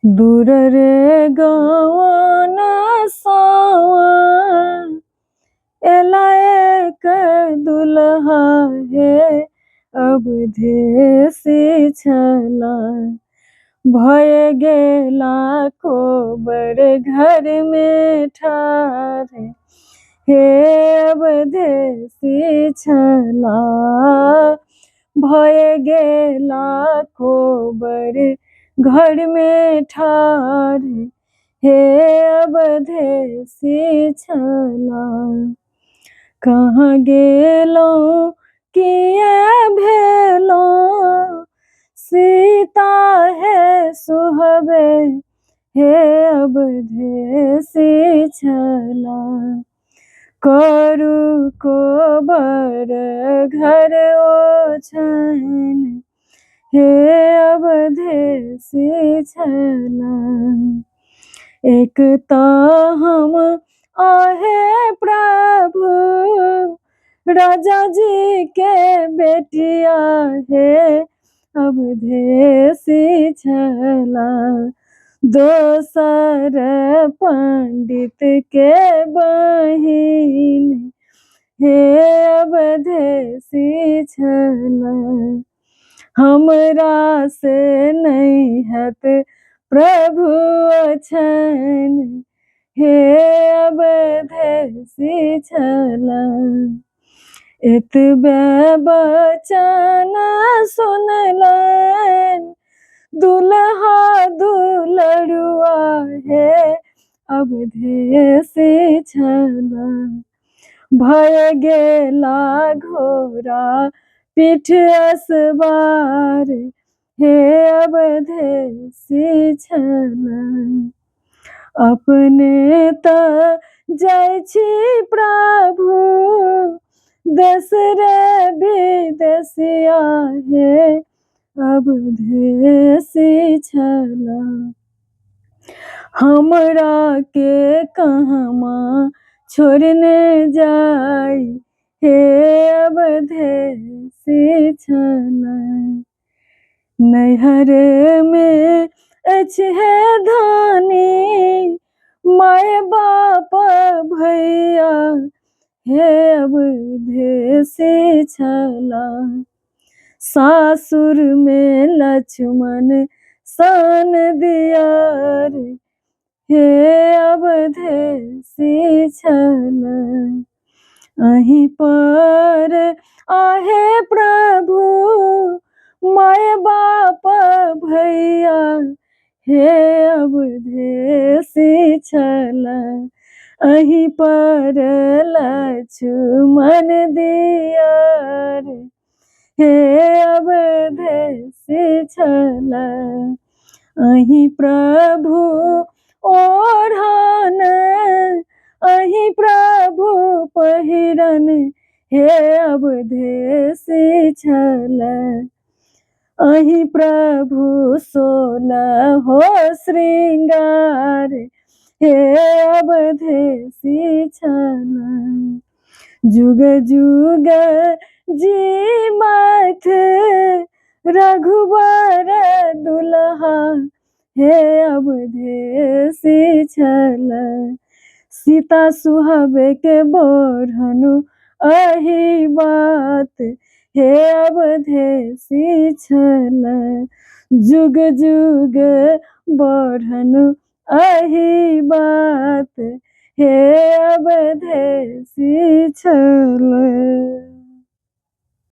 दूर रे गवन सावा एला एक दुल्हा हे अवधेसी छला। भय गेला कोबर घर में ठारे हे अवधेसी छला। भय गेला कोबर घर में ठारे हे अवधेसी छला। कहाँ गेलो किए भेलो सीता है सुहबे हे अवधेसी छला। करू को बर घर ओछन हे अवधेसी छला। एक तो हम आहे प्रभु राजा जी के बेटिया हे अवधेसी छला। दोसर पंडित के बहिन हे अवधेसी छला। हमरा से नहीं हत प्रभु अछन हे अवधेसी छला। एतबे बचन सुनलन दुल्हा दुलरुआ हे अवधेसी छला। भय गेला घोड़ा पीठ असवार हे अवधेसी छला। अपने त जाइ छी प्रभु देश रे विदेशिया हे अवधेसी छला। हमरा के कहमा छोड़ने जाई हे अवधेसी छला। नैहर में अछि है धानी माय बाप भैया हे अवधेसी छला। सासुर में लक्ष्मण सन दियार हे अवधेसी छला। अहीं पर आहे प्रभु माय बाप भैया हे अवधेसी छला। अहीं पर लक्ष्मण दियार हे अवधेसी छला। अहीं प्रभु ओढ़न अहीं प्रभु पहिरन हे अवधेसी छला। अहीं प्रभु सोलह हो श्रृंगार हे अवधेसी छला। जुग जुग जीमत रघुबर दुल्हा हे अवधेसी छला। सीता सुहावे के बोरहनु अही बात हे अवधेसी छला। जुग जुग बोरहनु अही बात हे अवधेसी छला।